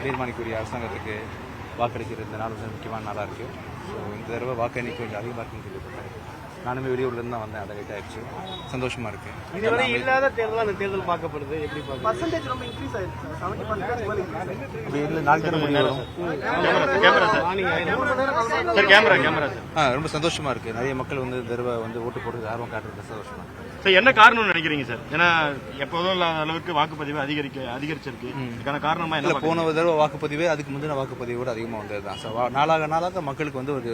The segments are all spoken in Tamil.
தீர்மானிக்கக்கூடிய அரசாங்கத்துக்கு வாக்களிக்கிற இந்த நாள் வந்து முக்கியமான நாளாக இருக்குது. ஸோ இந்த தடவை வாக்கு எண்ணிக்கை கொஞ்சம் அதிகமாக இருக்குன்னு கேள்விப்பட்டேன். நானுமே வெளியூர்லேருந்து தான் வந்தேன். அதை லேட் ஆயிடுச்சு. சந்தோஷமாக இருக்குது. இதுவரை இல்லாத தேர்தல் அந்த தேர்தல் பார்க்கப்படுது. எப்படி பர்சன்டேஜ் ரொம்ப இன்க்ரீஸ் ஆயிடுச்சு. 70% அப்படி இல்லை, நாளைக்கு தானே முடிவு வரும். ரொம்ப சந்தோஷமாக இருக்குது. நிறைய மக்கள் வந்து இந்த தடவை வந்து ஓட்டு போடுறது ஆர்வம் காட்டுறது சந்தோஷமாக இருக்குது. சார் என்ன காரணம்னு நினைக்கிறீங்க சார்? ஏன்னா எப்போதும் இல்லாத அளவுக்கு வாக்குப்பதிவு அதிகரிச்சிருக்கு. இதுக்கான காரணமா இல்லை, போன தடவை வாக்குப்பதிவே அதுக்கு முந்தின வாக்குப்பதிவோடு அதிகமாக வந்தது தான். ஸோ நாளாக மக்களுக்கு வந்து ஒரு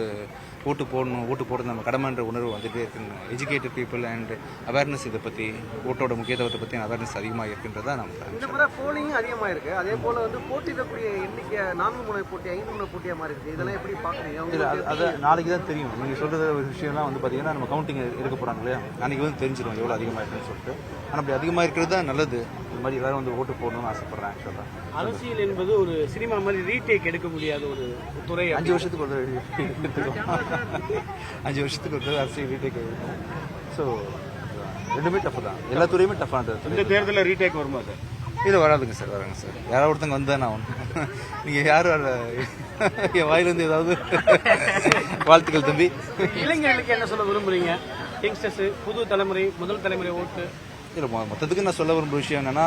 ஓட்டு போடுறது நம்ம கடமைன்ற உணர்வு வந்துகிட்டே இருக்குங்க. எஜுகேட்டட் பீப்புள் அண்ட் அவேர்னஸ் இதை பற்றி ஓட்டோட முக்கியத்துவத்தை பற்றி அவேர்னஸ் அதிகமாக இருக்குன்றதா நம்ம இந்த முறை போலிங் அதிகமாக இருக்கு. அதே போல வந்து போட்டியிடக்கூடிய எண்ணிக்கை 4 முனை போட்டி 5 முனை போட்டியாக மாதிரி இருக்கு. இதெல்லாம் எப்படி பார்க்குறீங்க? அது நாளைக்கு தான் தெரியும். நீங்கள் சொல்கிற ஒரு விஷயம்லாம் வந்து பார்த்தீங்கன்னா நம்ம கவுண்டிங் எடுக்க போகிறாங்க இல்லையா, அன்றைக்கி வந்து தெரிஞ்சிடும் எவ்வளோ அதிகமாக இருக்குன்னு சொல்லிட்டு. ஆனால் அப்படி அதிகமாக இருக்கிறது தான் நல்லது. இது மாதிரி எல்லாரும் வந்து ஓட்டு போடணும்னு ஆசைப்படுறேன். ஆக்சுவலாக அரசியல் என்பது ஒரு சினிமா மாதிரி ரீடேக் எடுக்க முடியாத ஒரு துறை. 5 வருஷத்துக்கு ஒரு 5 வருஷத்துக்கு ஒரு அரசியல் ரீடேக் இருக்கும். ஸோ ரெண்டுமே டஃப் தான். எல்லா துறையுமே டஃப்பானது. இந்த தேர்தலில் ரீடேக் வருமா சார்? இது வராதுங்க சார். வராங்க சார். யாராவது ஒருத்தங்க வந்து தான் ஆகணும். நீங்கள் யாரும் என் வாயிலிருந்து ஏதாவது வாழ்த்துக்கள் தம்பி. இளைஞர்களுக்கு என்ன சொல்ல விரும்புறீங்க? யங்ஸ்டர்ஸ், புது தலைமுறை, முதல் தலைமுறை ஓட்டு. இல்லை, மொத்தத்துக்கு நான் சொல்ல விரும்புகிற விஷயம் என்னென்னா,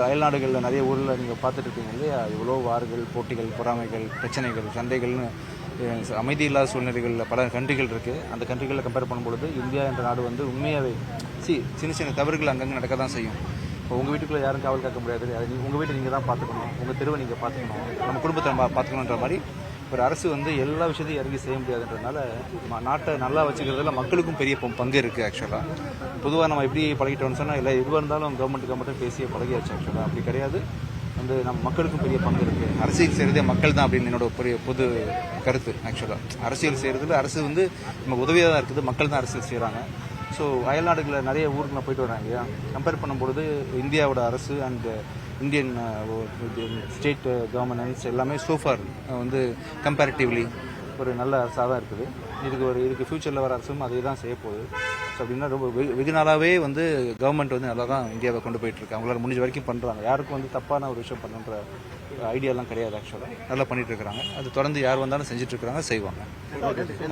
அயல்நாடுகளில் நிறைய ஊரில் நீங்கள் பார்த்துட்டு இருக்கீங்க இல்லையா, எவ்வளோ வார்கள், போட்டிகள், பொறாமைகள், பிரச்சனைகள், சண்டைகள்னு அமைதி இல்லாத சூழ்நிலைகளில் பல கண்ட்ரிகள் இருக்குது. அந்த கண்ட்ரிகளில் கம்பேர் பண்ணும்பொழுது இந்தியா என்ற நாடு வந்து உண்மையாகவே சின்ன சின்ன தவறுகள் அங்கங்கே நடக்க தான் செய்யும். இப்போ உங்கள் வீட்டுக்குள்ளே யாரும் காவல் காக்க முடியாது. உங்கள் வீட்டை நீங்கள் தான் பார்த்துக்கணும். உங்கள் தெருவை நீங்கள் பார்த்துக்கணும். நம்ம குடும்பத்தை பார்த்துக்கணுன்ற மாதிரி ஒரு அரசு வந்து எல்லா விஷயத்தையும் இறங்கி செய்ய முடியாதுன்றதுனால நாட்டை நல்லா வச்சுக்கிறதுல மக்களுக்கும் பெரிய பங்கு இருக்குது. ஆக்சுவலாக பொதுவாக நம்ம எப்படி பழகிட்டோம்னு சொன்னால் இல்லை எதுவாக இருந்தாலும் கவர்மெண்ட்டுக்கு மட்டும் பேசியே பழகியாச்சு. ஆக்சுவலாக அப்படி கிடையாது. வந்து நம்ம மக்களுக்கும் பெரிய பங்கு இருக்குது. அரசியல் செய்கிறதே மக்கள் தான் அப்படின்னு என்னோட பெரிய பொது கருத்து. ஆக்சுவலாக அரசியல் செய்கிறதுல அரசு வந்து நமக்கு உதவியாக தான் இருக்குது. மக்கள் தான் அரசியல் செய்கிறாங்க. ஸோ அயல்நாடுகளில் நிறைய ஊருக்கு நான் போயிட்டு வராங்க இல்லையா, கம்பேர் பண்ணும்பொழுது இந்தியாவோட அரசு அண்ட் இந்தியன் ஸ்டேட் கவர்னன்ஸ் எல்லாமே சோஃபார் வந்து கம்பேரிட்டிவ்லி ஒரு நல்ல அரசாக தான் இருக்குது. இதுக்கு ஃபியூச்சரில் வர அரசும் அதே தான் செய்ய போகுது. ஸோ அப்படின்னா ரொம்ப வெகு நாளாகவே வந்து கவர்மெண்ட் வந்து நல்லா தான் இந்தியாவை கொண்டு போயிட்டுருக்கு. அவங்களால முடிஞ்ச வரைக்கும் பண்ணுறாங்க. யாருக்கும் வந்து தப்பான ஒரு விஷயம் பண்ணுன்ற ஐடியாலாம் கிடையாது. ஆக்சுவலாக நல்லா பண்ணிகிட்டு இருக்கிறாங்க. அது தொடர்ந்து யார் வந்தாலும் செஞ்சுட்ருக்குறாங்க, செய்வாங்க.